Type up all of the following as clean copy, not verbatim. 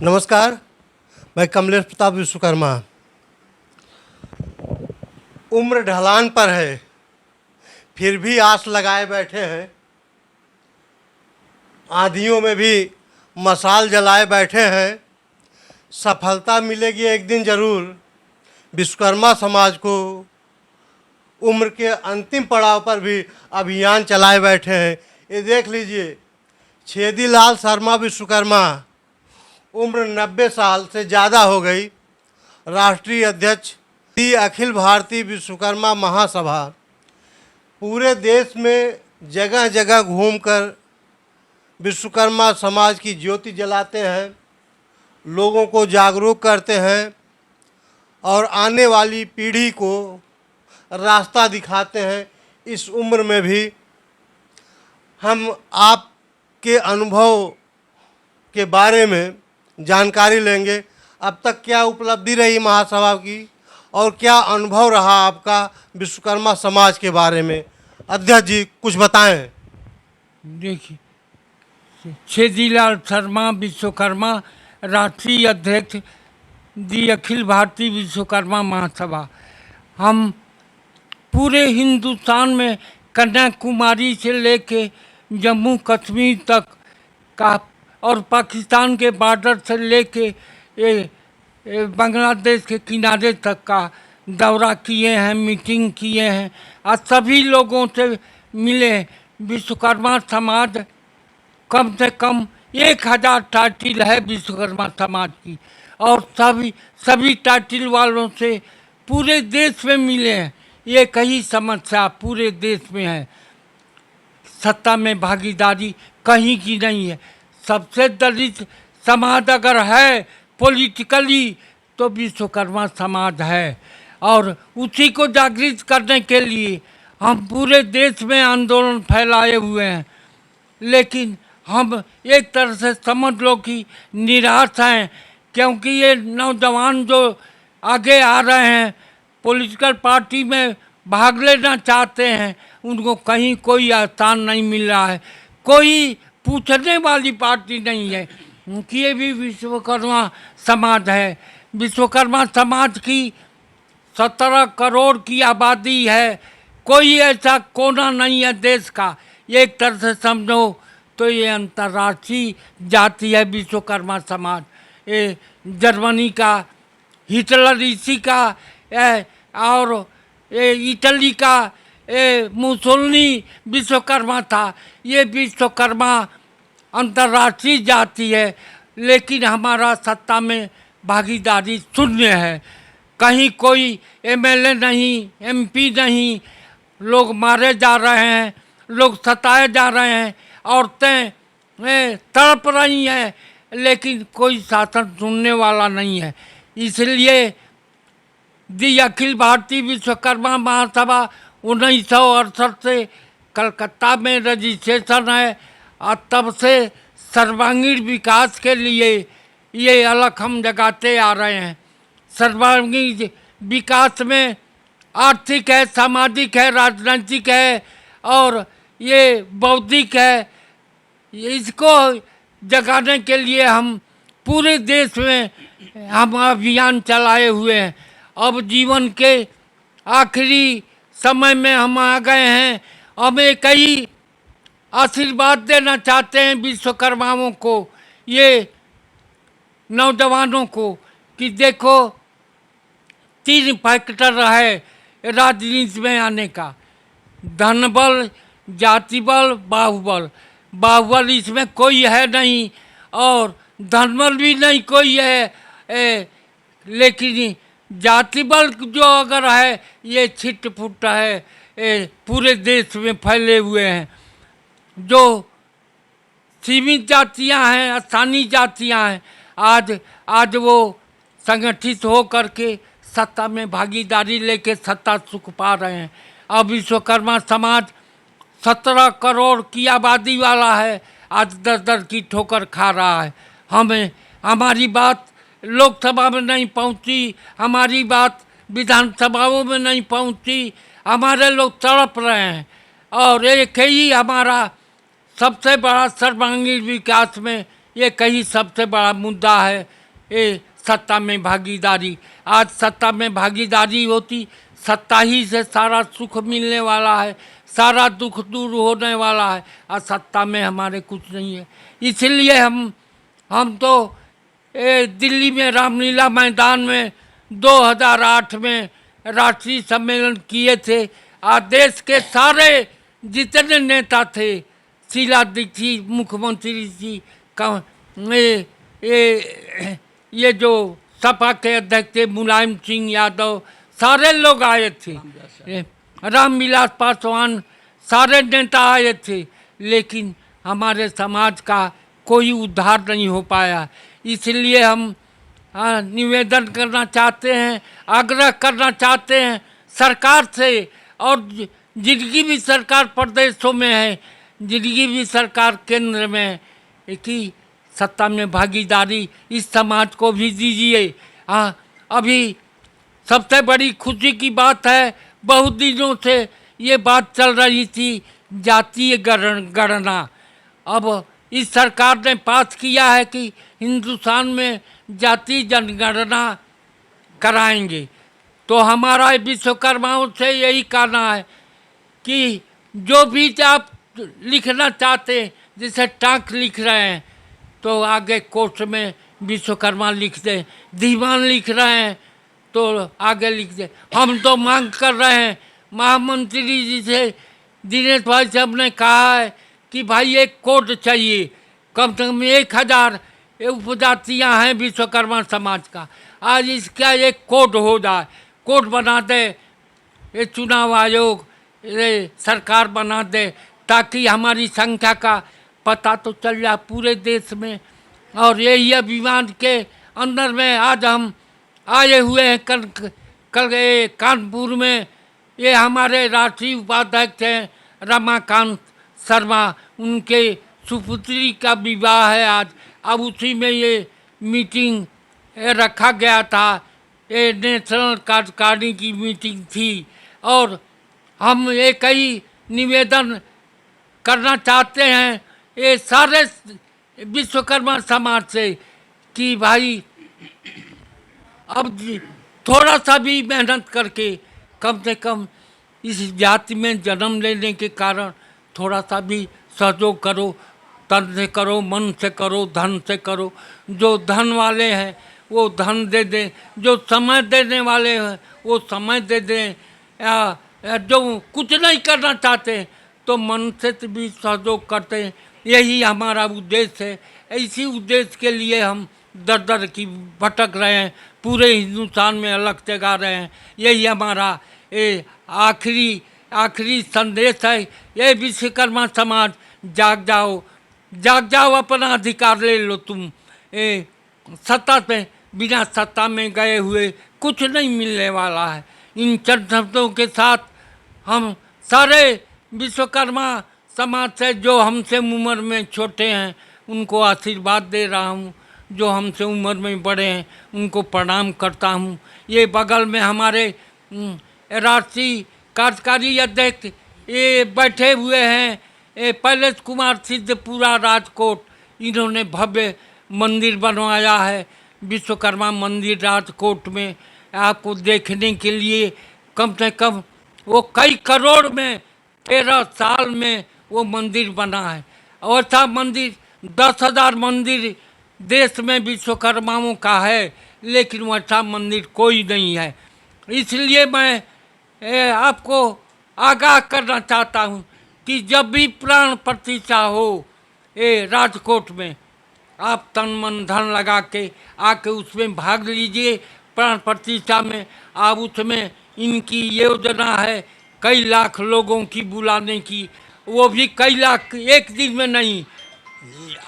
नमस्कार, मैं कमलेश प्रताप विश्वकर्मा। उम्र ढलान पर है, फिर भी आस लगाए बैठे हैं। आंधियों में भी मशाल जलाए बैठे हैं। सफलता मिलेगी एक दिन ज़रूर विश्वकर्मा समाज को। उम्र के अंतिम पड़ाव पर भी अभियान चलाए बैठे हैं। ये देख लीजिए, छेदीलाल शर्मा विश्वकर्मा, उम्र 90 साल से ज़्यादा हो गई, राष्ट्रीय अध्यक्ष अखिल भारतीय विश्वकर्मा महासभा। पूरे देश में जगह जगह घूमकर विश्वकर्मा समाज की ज्योति जलाते हैं, लोगों को जागरूक करते हैं और आने वाली पीढ़ी को रास्ता दिखाते हैं। इस उम्र में भी हम आपके अनुभव के बारे में जानकारी लेंगे। अब तक क्या उपलब्धि रही महासभा की और क्या अनुभव रहा आपका विश्वकर्मा समाज के बारे में? अध्यक्ष जी कुछ बताएं। देखिए, छेदीलाल शर्मा विश्वकर्मा, राष्ट्रीय अध्यक्ष अखिल भारतीय विश्वकर्मा महासभा। हम पूरे हिंदुस्तान में कन्याकुमारी से लेके जम्मू कश्मीर तक का और पाकिस्तान के बॉर्डर से लेके बांग्लादेश के किनारे तक का दौरा किए हैं, मीटिंग किए हैं और सभी लोगों से मिले। विश्वकर्मा समाज कम से कम 1000 टाइटल है विश्वकर्मा समाज की, और सभी टाइटल वालों से पूरे देश में मिले हैं। ये कई समस्या पूरे देश में है। सत्ता में भागीदारी कहीं की नहीं है। सबसे दलित समाज अगर है पॉलिटिकली तो विश्वकर्मा समाज है, और उसी को जागृत करने के लिए हम पूरे देश में आंदोलन फैलाए हुए हैं। लेकिन हम एक तरह से समझ लो कि निराश हैं, क्योंकि ये नौजवान जो आगे आ रहे हैं, पॉलिटिकल पार्टी में भाग लेना चाहते हैं, उनको कहीं कोई स्थान नहीं मिल रहा है। कोई पूछने वाली पार्टी नहीं है कि ये भी विश्वकर्मा समाज है। विश्वकर्मा समाज की 17 करोड़ की आबादी है। कोई ऐसा कोना नहीं है देश का, एक तरह से समझो तो ये अंतर्राष्ट्रीय जाति है विश्वकर्मा समाज। ये जर्मनी का हिटलर इसी का और ये इटली का मुसोलिनी विश्वकर्मा था। ये विश्वकर्मा अंतर्राष्ट्रीय जाति है, लेकिन हमारा सत्ता में भागीदारी शून्य है। कहीं कोई एमएलए नहीं, एमपी नहीं, लोग मारे जा रहे हैं, लोग सताए जा रहे हैं, औरतें तड़प रही हैं, लेकिन कोई शासन सुनने वाला नहीं है। इसलिए अखिल भारतीय विश्वकर्मा महासभा 1968 से कलकत्ता में रजिस्ट्रेशन है, और तब से सर्वांगीण विकास के लिए ये अलग हम जगाते आ रहे हैं। सर्वांगीण विकास में आर्थिक है, सामाजिक है, राजनीतिक है और ये बौद्धिक है। इसको जगाने के लिए हम पूरे देश में हम अभियान चलाए हुए हैं। अब जीवन के आखिरी समय में हम आ गए हैं। हमें कई आशीर्वाद देना चाहते हैं विश्वकर्माओं को, ये नौजवानों को, कि देखो 3 फैक्टर है राजनीति में आने का: धन बल, जाति बल, बाहुबल। बाहुबल इसमें कोई है नहीं और धन बल भी नहीं कोई है, लेकिन जाति बल जो अगर है ये छिट फुट है, पूरे देश में फैले हुए हैं। जो सीमित जातियां हैं, स्थानीय जातियां हैं, आज वो संगठित हो करके सत्ता में भागीदारी लेके सत्ता सुख पा रहे हैं। अब विश्वकर्मा समाज 17 करोड़ की आबादी वाला है, आज दर की ठोकर खा रहा है। हमारी बात लोकसभा में नहीं पहुंची, हमारी बात विधानसभाओं में नहीं पहुंची, हमारे लोग तड़प रहे हैं। और एक ही हमारा सबसे बड़ा सर्वांगीण विकास में ये कहीं सबसे बड़ा मुद्दा है ये सत्ता में भागीदारी। आज सत्ता में भागीदारी होती, सत्ता ही से सारा सुख मिलने वाला है, सारा दुख दूर होने वाला है, और सत्ता में हमारे कुछ नहीं है। इसलिए हम तो दिल्ली में रामलीला मैदान में 2008 में राष्ट्रीय सम्मेलन किए थे। आज देश के सारे जितने नेता थे, शीला दीक्षित मुख्यमंत्री जी का, ये जो सपा के अध्यक्ष थे मुलायम सिंह यादव, सारे लोग आए थे, रामविलास पासवान, सारे नेता आए थे, लेकिन हमारे समाज का कोई उद्धार नहीं हो पाया। इसलिए हम निवेदन करना चाहते हैं, आग्रह करना चाहते हैं सरकार से, और जिनकी भी सरकार प्रदेशों में है, जिनकी भी सरकार केंद्र में है, कि सत्ता में भागीदारी इस समाज को भी दीजिए। अभी सबसे बड़ी खुशी की बात है, बहुत दिनों से ये बात चल रही थी जातीय गणना। अब इस सरकार ने पास किया है कि हिंदुस्तान में जातीय जनगणना कराएंगे। तो हमारा विश्वकर्माओं से यही कहना है कि जो भी आप लिखना चाहते हैं, जैसे टाँक लिख रहे हैं तो आगे कोर्ट में विश्वकर्मा लिख दें, दीवान लिख रहे हैं तो आगे लिख दें। हम तो मांग कर रहे हैं, महामंत्री जी से, दिनेश भाई साहब ने कहा है कि भाई एक कोड चाहिए, कम से कम 1000 उपजातियाँ हैं विश्वकर्मा समाज का, आज इसका एक कोड हो जाए, कोड बना दे, ये चुनाव आयोग ये सरकार बना दे, ताकि हमारी संख्या का पता तो चल जाए पूरे देश में। और यही अभिमान के अंदर में आज हम आए हुए हैं। कल कानपुर में ये हमारे राष्ट्रीय उपाध्यक्ष हैं रमाकांत शर्मा, उनके सुपुत्री का विवाह है आज। अब उसी में ये मीटिंग रखा गया था, ये नेशनल कार्यकारिणी की मीटिंग थी। और हम एक ही निवेदन करना चाहते हैं ये सारे विश्वकर्मा समाज से कि भाई अब थोड़ा सा भी मेहनत करके कम से कम इस जाति में जन्म लेने के कारण थोड़ा सा भी सहयोग करो, तन से करो, मन से करो, धन से करो। जो धन वाले हैं वो धन दे दें, जो समय देने वाले हैं वो समय दे दें, जो कुछ नहीं करना चाहते तो मन से भी सहयोग करते हैं। यही हमारा उद्देश्य है। इसी उद्देश्य के लिए हम दर दर की भटक रहे हैं, पूरे हिंदुस्तान में अलग जगा रहे हैं। यही हमारा ये आखिरी संदेश है। ये विश्वकर्मा समाज जाग जाओ, जाग जाओ, अपना अधिकार ले लो तुम। ये सत्ता पे, बिना सत्ता में गए हुए कुछ नहीं मिलने वाला है। इन चंद शब्दों के साथ हम सारे विश्वकर्मा समाज से, जो हमसे उम्र में छोटे हैं उनको आशीर्वाद दे रहा हूँ, जो हमसे उम्र में बड़े हैं उनको प्रणाम करता हूँ। ये बगल में हमारे राष्ट्रीय कार्यकारी अध्यक्ष ये बैठे हुए हैं, ये पैलेस कुमार सिद्धपुरा राजकोट, इन्होंने भव्य मंदिर बनवाया है, विश्वकर्मा मंदिर राजकोट में। आपको देखने के लिए कम से कम वो कई करोड़ में 13 साल में वो मंदिर बना है। ऐसा मंदिर 10,000 मंदिर देश में विश्वकर्माओं का है, लेकिन वैसा मंदिर कोई नहीं है। इसलिए मैं आपको आगाह करना चाहता हूँ कि जब भी प्राण प्रतिष्ठा हो ये राजकोट में, आप तन मन धन लगा के आके उसमें भाग लीजिए। प्राण प्रतिष्ठा में आप उसमें इनकी योजना है कई लाख लोगों की बुलाने की, वो भी कई लाख, एक दिन में नहीं,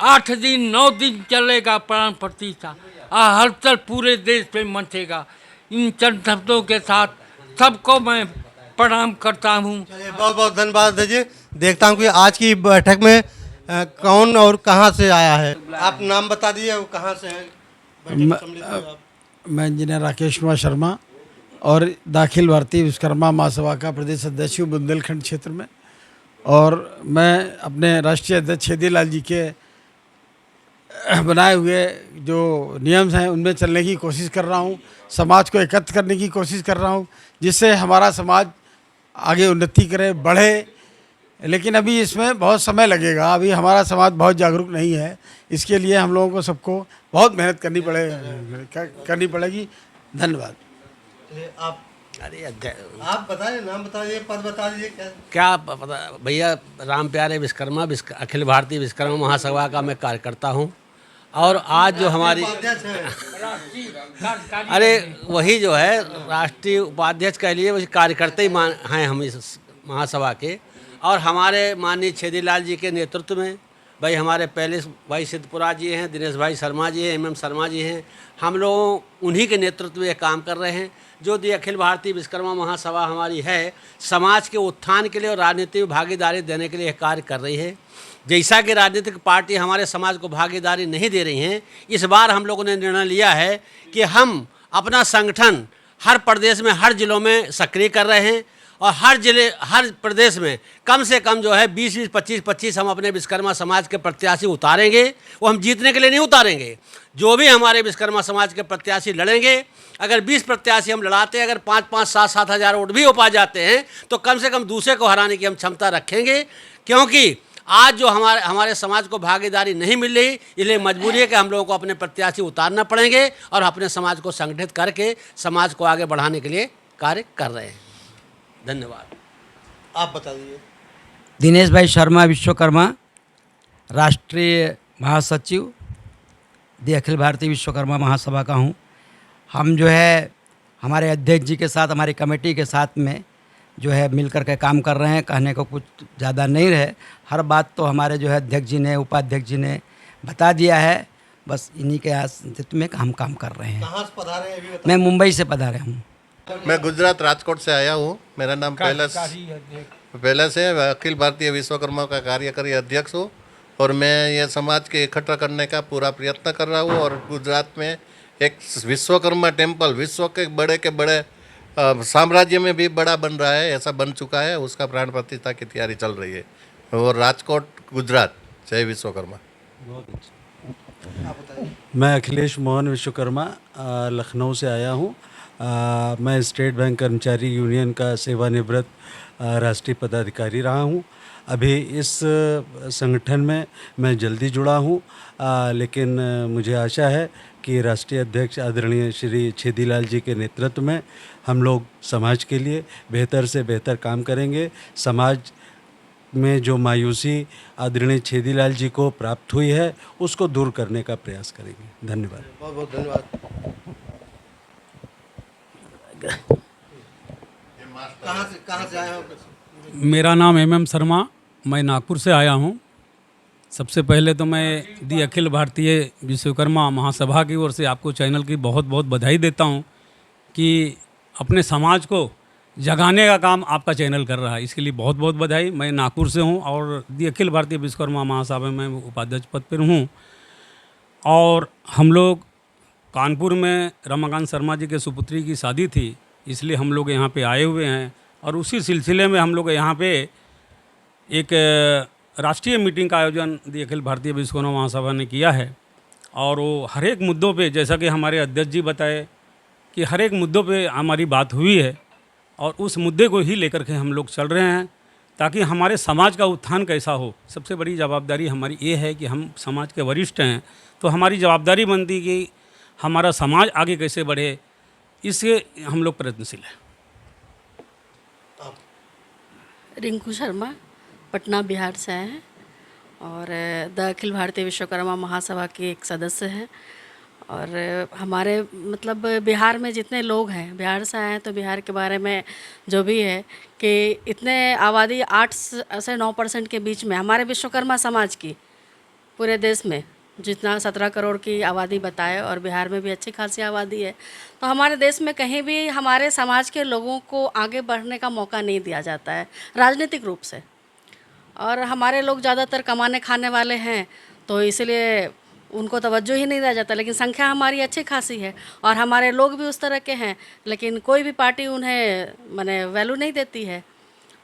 8 दिन 9 दिन चलेगा प्राण प्रतिष्ठा, हलचल पूरे देश पे मचेगा। इन चंद शब्दों के साथ सबको मैं प्रणाम करता हूँ। बहुत बहुत धन्यवाद दीजिए। देखता हूँ कि आज की बैठक में कौन और कहाँ से आया है। आप नाम बता दीजिए, वो कहाँ से है। मैं इंजीनियर राकेश कुमार शर्मा और दाखिल भारतीय विश्वकर्मा महासभा का प्रदेश अध्यक्ष हूँ बुंदेलखंड क्षेत्र में। और मैं अपने राष्ट्रीय अध्यक्ष छेदी लाल जी के बनाए हुए जो नियम हैं उनमें चलने की कोशिश कर रहा हूँ, समाज को एकत्र करने की कोशिश कर रहा हूँ, जिससे हमारा समाज आगे उन्नति करे, बढ़े। लेकिन अभी इसमें बहुत समय लगेगा, अभी हमारा समाज बहुत जागरूक नहीं है। इसके लिए हम लोगों को सबको बहुत मेहनत करनी पड़ेगी। धन्यवाद। चलिए, आप अरे आप बताइए, नाम बताइए, पद बता दीजिए क्या। क्या पता भैया, राम प्यारे विश्वकर्मा अखिल भारतीय विश्वकर्मा महासभा का मैं कार्यकर्ता हूँ। और आज जो हमारी उपाध्यक्ष हैं। अरे वही जो है राष्ट्रीय उपाध्यक्ष कह लिए, वही कार्यकर्ता ही हैं हम इस महासभा के। और हमारे माननीय छेदीलाल जी के नेतृत्व में भाई हमारे पहले भाई सिद्धपुरा जी हैं, दिनेश भाई शर्मा जी हैं, MM शर्मा जी हैं, हम लोग उन्हीं के नेतृत्व में काम कर रहे हैं। जो दी अखिल भारतीय विश्वकर्मा महासभा हमारी है, समाज के उत्थान के लिए और राजनीति में भागीदारी देने के लिए कार्य कर रही है। जैसा कि राजनीतिक पार्टी हमारे समाज को भागीदारी नहीं दे रही हैं, इस बार हम लोगों ने निर्णय लिया है कि हम अपना संगठन हर प्रदेश में, हर जिलों में सक्रिय कर रहे हैं। और हर प्रदेश में कम से कम जो है 20-20, 25-25 हम अपने विश्वकर्मा समाज के प्रत्याशी उतारेंगे। वो हम जीतने के लिए नहीं उतारेंगे, जो भी हमारे विश्वकर्मा समाज के प्रत्याशी लड़ेंगे, अगर 20 प्रत्याशी हम लड़ाते हैं, अगर 5-5, 7-7 हज़ार वोट भी हो पा जाते हैं, तो कम से कम दूसरे को हराने की हम क्षमता रखेंगे। क्योंकि आज जो हमारे समाज को भागीदारी नहीं मिल रही, इसलिए मजबूरी है कि हम लोगों को अपने प्रत्याशी उतारना पड़ेंगे और अपने समाज को संगठित करके समाज को आगे बढ़ाने के लिए कार्य कर रहे हैं। धन्यवाद। आप बता दीजिए। दिनेश भाई शर्मा विश्वकर्मा, राष्ट्रीय महासचिव दी अखिल भारतीय विश्वकर्मा महासभा का हूँ। हम जो है हमारे अध्यक्ष जी के साथ, हमारी कमेटी के साथ में जो है मिलकर के काम कर रहे हैं। कहने को कुछ ज़्यादा नहीं रहे, हर बात तो हमारे जो है अध्यक्ष जी ने, उपाध्यक्ष जी ने बता दिया है। बस इन्हीं के नेतृत्व में हम काम कर रहे हैं। कहाँ से पधारे हैं अभी बताइए। मैं मुंबई से पधारे हूँ। मैं गुजरात राजकोट से आया हूँ। मेरा नाम पैलस है। अखिल भारतीय विश्वकर्मा का कार्यकारी अध्यक्ष हूँ और मैं ये समाज के इकट्ठा करने का पूरा प्रयत्न कर रहा हूँ। और गुजरात में एक विश्वकर्मा टेम्पल विश्व के बड़े साम्राज्य में भी बड़ा बन रहा है, ऐसा बन चुका है। उसका प्राण प्रतिष्ठा की तैयारी चल रही है। और राजकोट गुजरात, जय विश्वकर्मा। मैं अखिलेश मोहन विश्वकर्मा लखनऊ से आया हूँ। मैं स्टेट बैंक कर्मचारी यूनियन का सेवानिवृत्त राष्ट्रीय पदाधिकारी रहा हूँ। अभी इस संगठन में मैं जल्दी जुड़ा हूँ, लेकिन मुझे आशा है कि राष्ट्रीय अध्यक्ष आदरणीय श्री छेदीलाल जी के नेतृत्व में हम लोग समाज के लिए बेहतर से बेहतर काम करेंगे। समाज में जो मायूसी आदरणीय छेदीलाल जी को प्राप्त हुई है, उसको दूर करने का प्रयास करेंगे। धन्यवाद। बहुत बहुत धन्यवाद। कहाँ से आए हो? मेरा नाम MM शर्मा, मैं नागपुर से आया हूँ। सबसे पहले तो मैं दी अखिल भारतीय विश्वकर्मा महासभा की ओर से आपको चैनल की बहुत बहुत बधाई देता हूँ कि अपने समाज को जगाने का काम आपका चैनल कर रहा है। इसके लिए बहुत बहुत बधाई। मैं नागपुर से हूँ और दी अखिल भारतीय विश्वकर्मा महासभा में उपाध्यक्ष पद पर हूँ। और हम लोग कानपुर में रमाकांत शर्मा जी के सुपुत्री की शादी थी, इसलिए हम लोग यहाँ पे आए हुए हैं। और उसी सिलसिले में हम लोग यहाँ पे एक राष्ट्रीय मीटिंग का आयोजन दी अखिल भारतीय विश्वकर्मा महासभा ने किया है। और वो हर एक मुद्दों पे, जैसा कि हमारे अध्यक्ष जी बताए कि हर एक मुद्दों पे हमारी बात हुई है और उस मुद्दे को ही लेकर के हम लोग चल रहे हैं ताकि हमारे समाज का उत्थान कैसा हो। सबसे बड़ी जवाबदारी हमारी ये है कि हम समाज के वरिष्ठ हैं, तो हमारी जवाबदारी बनती कि हमारा समाज आगे कैसे बढ़े, इससे हम लोग प्रयत्नशील हैं। रिंकू शर्मा, पटना बिहार से आए हैं और द अखिल भारतीय विश्वकर्मा महासभा के एक सदस्य हैं। और हमारे मतलब बिहार में जितने लोग हैं, बिहार से आए हैं, तो बिहार के बारे में जो भी है कि इतने आबादी 8 से 9% के बीच में हमारे विश्वकर्मा समाज की पूरे देश में जितना 17 करोड़ की आबादी बताए और बिहार में भी अच्छी खासी आबादी है। तो हमारे देश में कहीं भी हमारे समाज के लोगों को आगे बढ़ने का मौका नहीं दिया जाता है राजनीतिक रूप से। और हमारे लोग ज़्यादातर कमाने खाने वाले हैं, तो इसलिए उनको तवज्जो ही नहीं दिया जाता। लेकिन संख्या हमारी अच्छी खासी है और हमारे लोग भी उस तरह के हैं, लेकिन कोई भी पार्टी उन्हें माने वैल्यू नहीं देती है।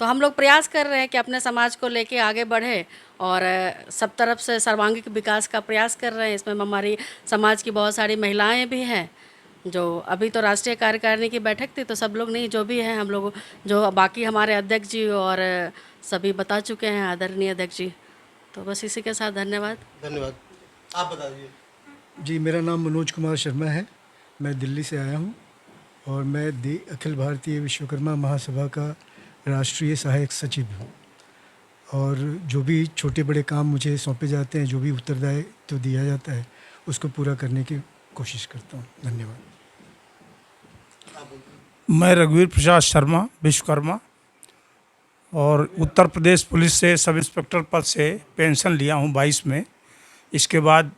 तो हम लोग प्रयास कर रहे हैं कि अपने समाज को लेके आगे बढ़े और सब तरफ से सर्वांगीण विकास का प्रयास कर रहे हैं। इसमें हमारी समाज की बहुत सारी महिलाएं भी हैं, जो अभी तो राष्ट्रीय कार्यकारिणी की बैठक थी तो सब लोग नहीं, जो भी हैं हम लोग, जो बाकी हमारे अध्यक्ष जी और सभी बता चुके हैं, आदरणीय अध्यक्ष जी। तो बस इसी के साथ धन्यवाद। धन्यवाद। आप बताइए। जी, मेरा नाम मनोज कुमार शर्मा है, मैं दिल्ली से आया हूँ और मैं अखिल भारतीय विश्वकर्मा महासभा का राष्ट्रीय सहायक सचिव हूँ। और जो भी छोटे बड़े काम मुझे सौंपे जाते हैं, जो भी उत्तरदायित्व दिया जाता है, उसको पूरा करने की कोशिश करता हूँ। धन्यवाद। मैं रघुवीर प्रसाद शर्मा विश्वकर्मा और उत्तर प्रदेश पुलिस से सब इंस्पेक्टर पद से पेंशन लिया हूँ 22 में। इसके बाद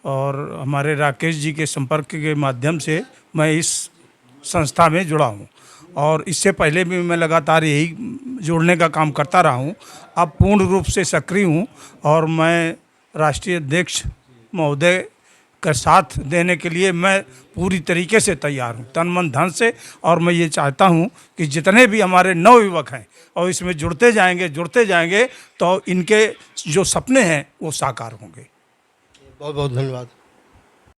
और हमारे राकेश जी के संपर्क के माध्यम से मैं इस संस्था में जुड़ा हूँ और इससे पहले भी मैं लगातार यही जोड़ने का काम करता रहा हूँ। अब पूर्ण रूप से सक्रिय हूँ और मैं राष्ट्रीय अध्यक्ष महोदय का साथ देने के लिए मैं पूरी तरीके से तैयार हूँ, तन मन धन से। और मैं ये चाहता हूँ कि जितने भी हमारे नवयुवक हैं और इसमें जुड़ते जाएंगे तो इनके जो सपने हैं वो साकार होंगे। बहुत बहुत धन्यवाद।